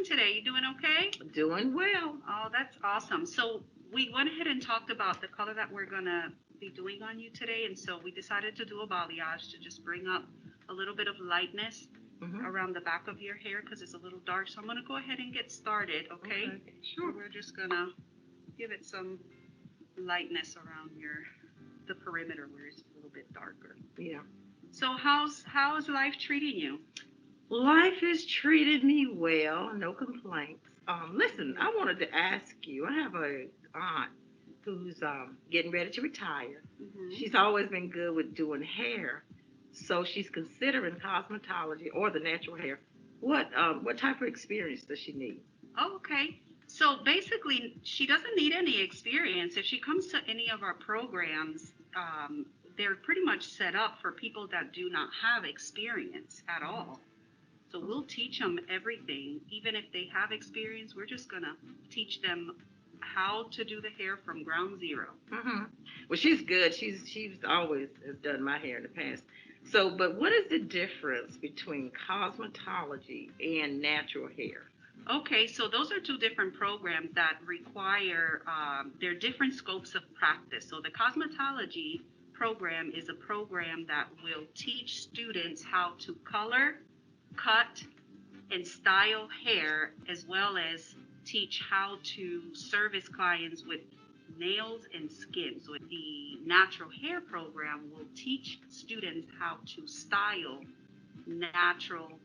doing today? You doing okay? Doing well. Oh, that's awesome. So we went ahead and talked about the color that we're gonna be doing on you today, and so we decided to do a balayage to just bring up a little bit of lightness Hmm. around the back of your hair because it's a little dark. So I'm gonna go ahead and get started, okay? Okay, So sure. we're just gonna give it some lightness around the perimeter where it's a little bit darker. Yeah. So how's life treating you? Life has treated me well, no complaints. Listen, Mhm. I wanted to ask you. I have a aunt who's getting ready to retire. Mhm. She's always been good with doing hair, so she's considering cosmetology or the natural hair. What type of experience does she need? Oh, okay. So basically, she doesn't need any experience. If she comes to any of our programs, they're pretty much set up for people that do not have experience at all. So we'll teach them everything. Even if they have experience, we're just going to teach them how to do the hair from ground zero. Hmm. Well, she's good. She's always has done my hair in the past. So, but what is the difference between cosmetology and natural hair? Okay, so those are two different programs that require, they're different scopes of practice. So the cosmetology program is a program that will teach students how to color, cut, and style hair, as well as teach how to service clients with nails and skin. So the natural hair program will teach students how to style natural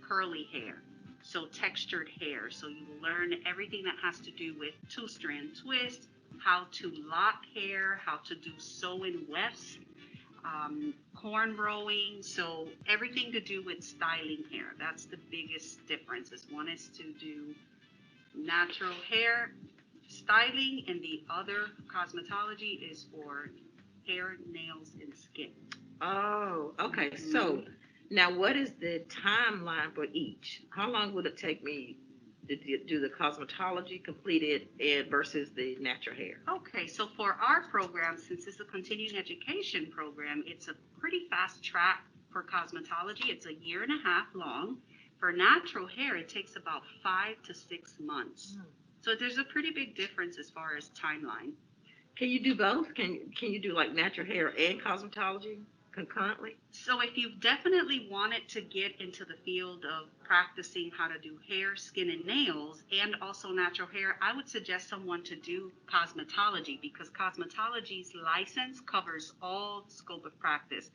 curly hair, so textured hair. So you will learn everything that has to do with two strand twist, how to lock hair, how to do sew and wefts, cornrowing. So everything to do with styling hair. That's the biggest difference. Is one is to do natural hair styling, and the other cosmetology is for hair, nails, and skin. Oh, okay. So Mhm. now what is the timeline for each? How long would it take me to do the cosmetology completed and versus the natural hair? Okay, so for our program, since it's a continuing education program, it's a pretty fast track for cosmetology. It's a year and a half long. For natural hair, it takes about 5 to 6 months. Hmm. So there's a pretty big difference as far as timeline. Can you do both? Can you do like natural hair and cosmetology concurrently? So if you definitely wanted to get into the field of practicing how to do hair, skin, and nails, and also natural hair, I would suggest someone to do cosmetology because cosmetology's license covers all scope of practice.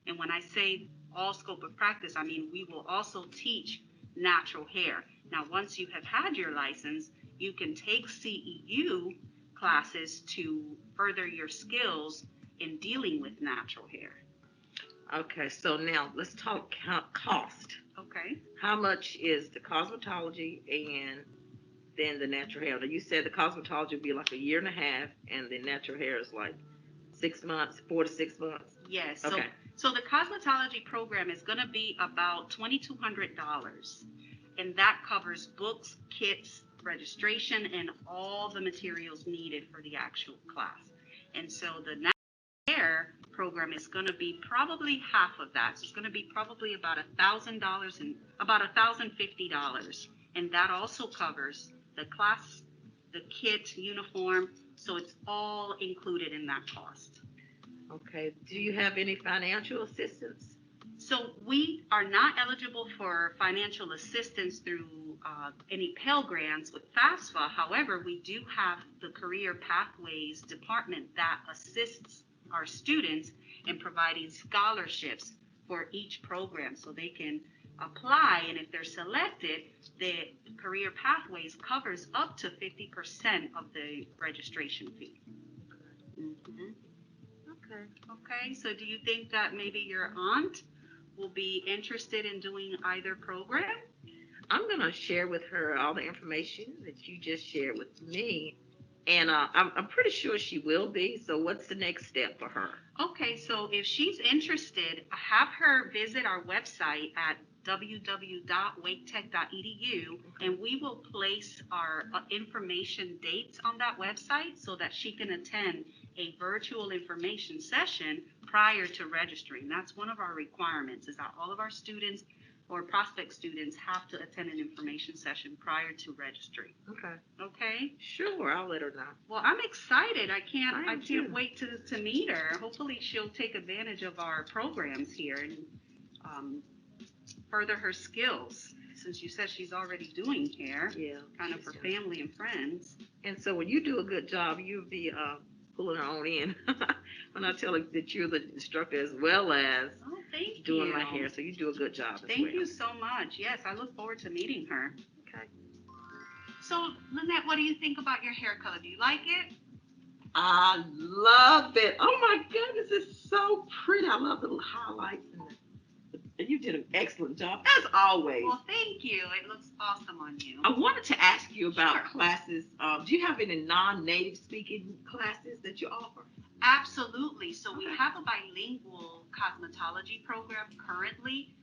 And when I say all scope of practice, I mean we will also teach natural hair. Now, once you have had your license, you can take CEU classes to further your skills in dealing with natural hair. Okay, so now let's talk cost. Okay. How much is the cosmetology and then the natural hair? Now you said the cosmetology would be like a year and a half, and the natural hair is like 6 months, 4 to 6 months. Yes. So Okay. so the cosmetology program is going to be about $2,200, and that covers books, kits, registration, and all the materials needed for the actual class. And so the hair program is going to be probably half of that. So it's going to be probably about $1,000 and about $1,050, and that also covers the class, the kit, uniform. So it's all included in that cost. Okay. Do you have any financial assistance? So we are not eligible for financial assistance through any Pell Grants with FAFSA. However, we do have the Career Pathways Department that assists our students in providing scholarships for each program so they can apply. And if they're selected, the Career Pathways covers up to 50% of the registration fee. Mhm. Okay. Okay, so do you think that maybe your aunt will be interested in doing either program? I'm going to share with her all the information that you just shared with me. And I'm pretty sure she will be. So, what's the next step for her? Okay, so if she's interested, have her visit our website at www.waketech.edu, Okay. and we will place our information dates on that website so that she can attend a virtual information session prior to registering. That's one of our requirements is that all of our students or prospect students have to attend an information session prior to registry. Okay. Okay? Sure, I'll let her know. Well, I'm excited. I I can't am too. wait to meet her. Hopefully she'll take advantage of our programs here and um, further her skills, since you said she's already doing hair, Yeah. kind of she's for done. family and friends. And so when you do a good job, you'll be pulling her on in. When I tell her that you're the instructor as well as Oh, thank doing you. my hair, so you do a good job as well. Thank you so much. Yes, I look forward to meeting her. Okay. So, Lynette, what do you think about your hair color? Do you like it? I love it. Oh my goodness, it's so pretty. I love the little highlights and you did an excellent job as always. Well, thank you. It looks awesome on you. I wanted to ask you about Sure. classes. Do you have any non-native speaking classes that you offer? Absolutely. So we Okay. have a bilingual cosmetology program currently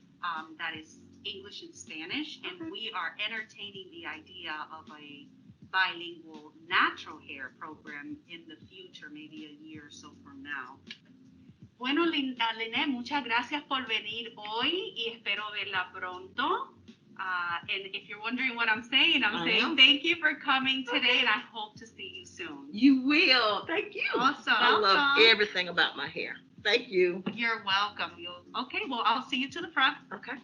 that is English and Spanish, and Okay. we are entertaining the idea of a bilingual natural hair program in the future, maybe a year or so from now. Bueno, Liné, muchas gracias por venir hoy y espero verla pronto. And if you're wondering what I'm saying, I'm saying thank you for coming today, and I hope to see you soon. You will. Thank you. Awesome. I love Awesome. everything about my hair. Thank you. You're welcome. Okay, well, I'll see you to the front. Okay.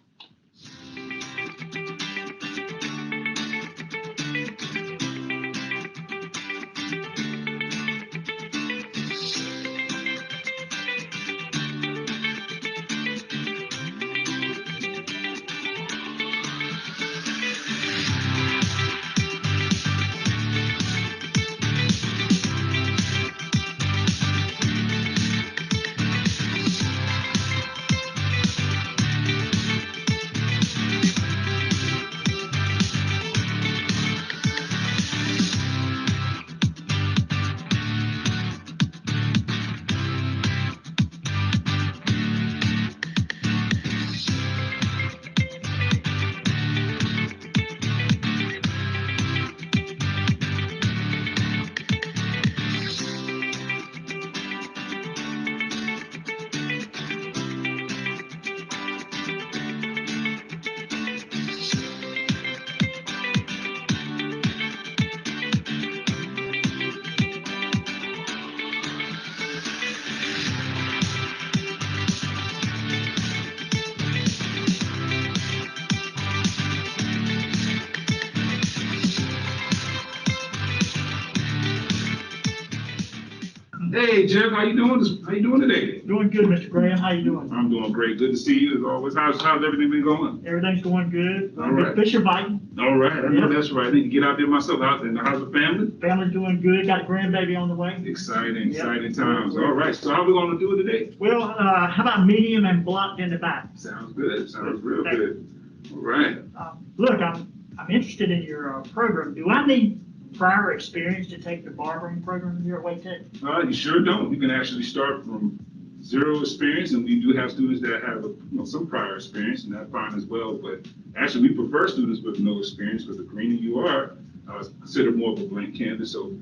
Hey Jeff, how you doing? How you doing today? Doing good, Mr. Graham. How you doing? I'm doing great. Good to see you as always. How's everything been going? Everything's going good. All right. Fish are biting. All right, I know Yeah. that's right. I need to get out there myself. How's the family? Family's doing good. Got a grandbaby on the way. Exciting, Yep. exciting times. All right, so how are we going to do it today? Well, how about medium and blunt in the back? Sounds good. Sounds real Thank you. good. All right. Look, I'm interested in your program. Do I need prior experience to take the barbering program here at Wake Tech? You sure don't. You can actually start from zero experience, and we do have students that have some prior experience, and that's fine as well. But actually, we prefer students with no experience because the greener you are, considered more of a blank canvas. So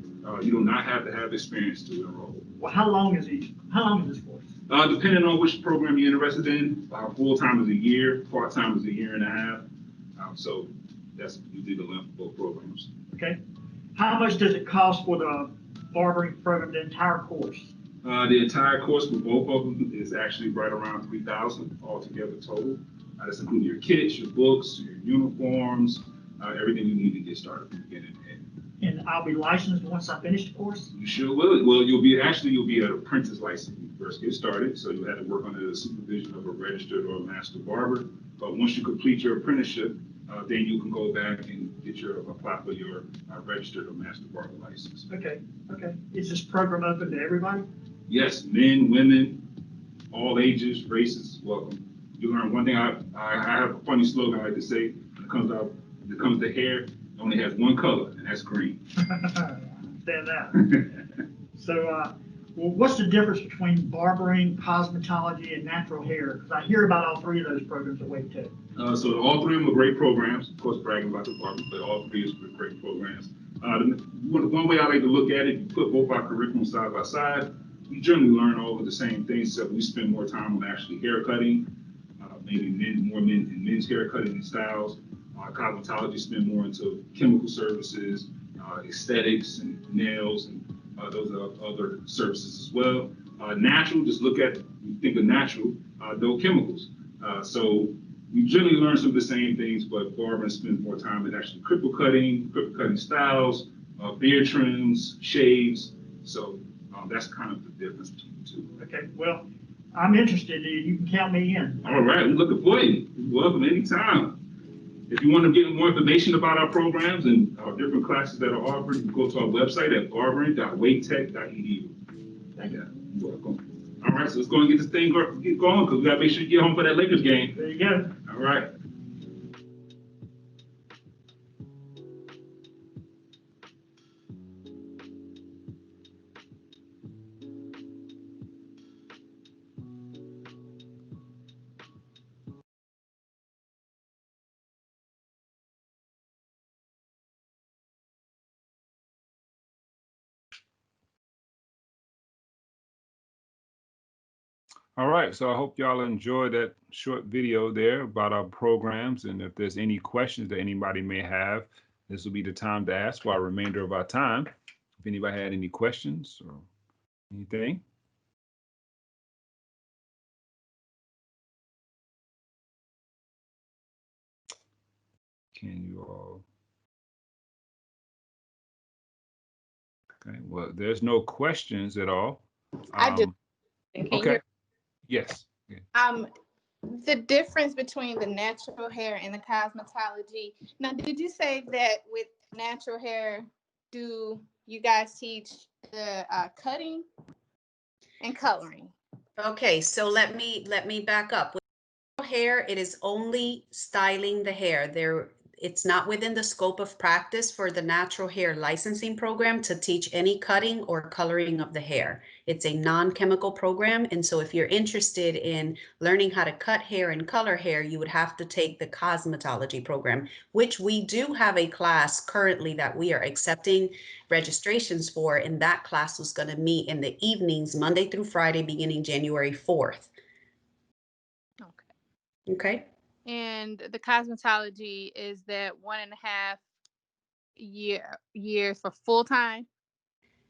you do not have to have experience to enroll. Well, how long is this course? Depending on which program you're interested in, full time is a year, part time is a year and a half. So that's usually the length of both programs. Okay. How much does it cost for the barbering program, the entire course? The entire course for both of them is actually right around $3,000 altogether total. That's including your kits, your books, your uniforms, everything you need to get started from the beginning to end. And I'll be licensed once I finish the course? You sure will. Well, you'll be an apprentice license when you first get started. So you'll have to work under the supervision of a registered or a master barber. But once you complete your apprenticeship, then you can go back and apply for your registered or master barber license. Okay. Is this program open to everybody? Yes, men, women, all ages, races, welcome. You learn one thing. I have a funny slogan I like to say. When it comes to hair, it only has one color, and that's green. Understand that. So, well, what's the difference between barbering, cosmetology, and natural hair? Because I hear about all three of those programs at Wake Tech. So all three of them are great programs. Of course, bragging about the barbering, but all three are great programs. One way I like to look at it, you put both our curriculums side by side. We generally learn all of the same things, except we spend more time on actually hair cutting. maybe more men in men's hair cutting and styles. Cosmetology spend more into chemical services, aesthetics and nails, and those are other services as well. Natural, just look at, you think of natural, no chemicals. So we generally learn some of the same things, but barbering spends more time in actually cripple cutting styles, beard trims, shaves. So that's kind of the difference between the two. Okay, well, I'm interested. You can count me in. All right, we're looking for you. You're welcome anytime. If you want to get more information about our programs and our different classes that are offered, you can go to our website at barbering.wavetech.edu. Thank you. You're welcome. All right, so let's go and get this thing get going, because we got to make sure you get home for that Lakers game. There you go. All right. All right, so I hope y'all enjoyed that short video there about our programs, and if there's any questions that anybody may have, this will be the time to ask for our remainder of our time. If anybody had any questions or anything. Can you all? Okay, well, there's no questions at all. I do. Can you Okay. hear? Yes. The difference between the natural hair and the cosmetology. Now, did you say that with natural hair, do you guys teach the cutting and coloring? Okay, so let me back up. With hair, it is only styling the hair. It's not within the scope of practice for the natural hair licensing program to teach any cutting or coloring of the hair. It's a non-chemical program, and so if you're interested in learning how to cut hair and color hair, you would have to take the cosmetology program, which we do have a class currently that we are accepting registrations for, and that class was going to meet in the evenings, Monday through Friday, beginning January 4th. Okay. Okay. And the cosmetology is that 1.5 years for full time?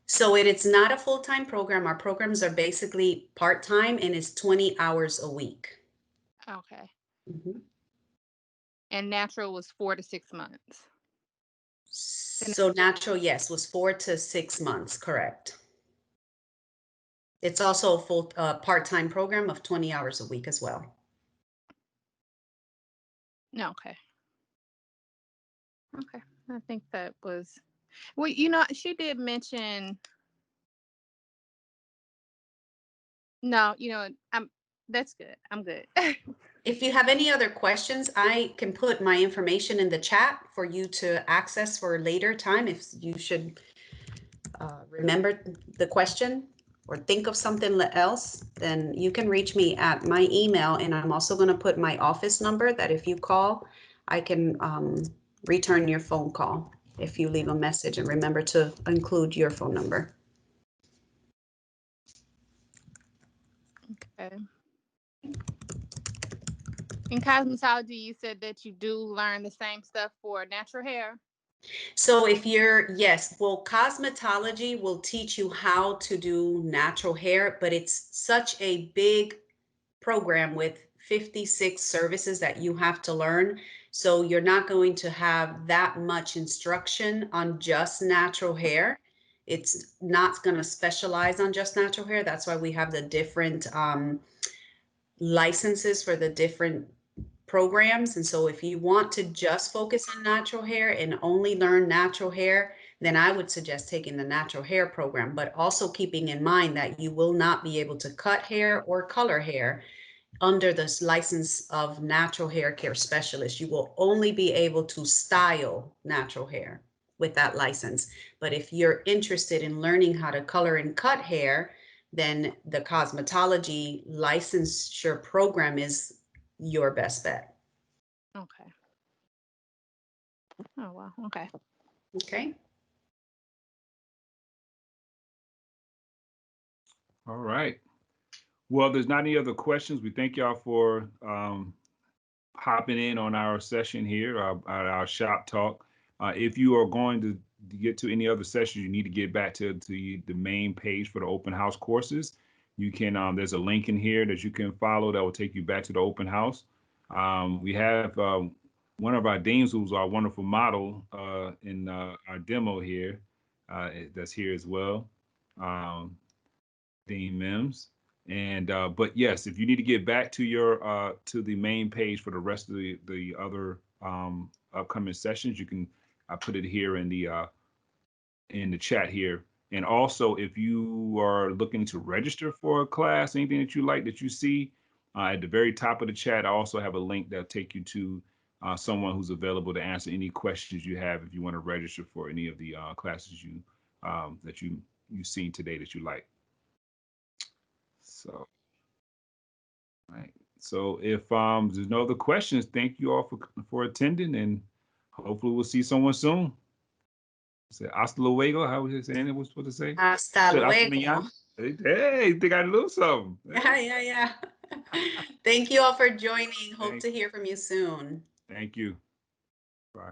So it's not a full-time program. Our programs are basically part-time, and it's 20 hours a week. Okay. Mhm. And natural was 4 to 6 months. So natural, yes, was 4 to 6 months, correct. It's also a full part-time program of 20 hours a week as well. No, okay. Okay. I think that was, well, you know, she did mention, no, you know, that's good. I'm good. If you have any other questions, I can put my information in the chat for you to access for a later time. If you should remember the question or think of something else, then you can reach me at my email. And I'm also going to put my office number that if you call, I can return your phone call if you leave a message, and remember to include your phone number. Okay. In cosmetology, you said that you do learn the same stuff for natural hair. So yes, well, cosmetology will teach you how to do natural hair, but it's such a big program with 56 services that you have to learn. So you're not going to have that much instruction on just natural hair. It's not going to specialize on just natural hair. That's why we have the different licenses for the different programs. And so if you want to just focus on natural hair and only learn natural hair, then I would suggest taking the natural hair program, but also keeping in mind that you will not be able to cut hair or color hair under this license of natural hair care specialist. You will only be able to style natural hair with that license. But if you're interested in learning how to color and cut hair, then the cosmetology licensure program is your best bet. Okay. Oh, wow. Okay. Okay. All right. Well, there's not any other questions. We thank y'all for hopping in on our session here, our shop talk. If you are going to get to any other sessions, you need to get back to the main page for the open house courses. You can, there's a link in here that you can follow that will take you back to the open house. We have one of our deans who's our wonderful model in our demo here, that's here as well, Dean Mims. And but yes, if you need to get back to your to the main page for the rest of the other upcoming sessions, you can put it here in the chat here. And also, if you are looking to register for a class, anything that you like that you see at the very top of the chat, I also have a link that'll take you to someone who's available to answer any questions you have if you want to register for any of the classes you that you've seen today that you like. So, all right. So if there's no other questions, thank you all for attending, and hopefully we'll see someone soon. Say hasta luego. How was it saying? It was supposed to say. Hasta Said hasta luego. mañana. Hey, think I knew something. Yeah, yeah, yeah. Thank you all for joining. Hope Thank, to hear from you soon. thank you. Bye.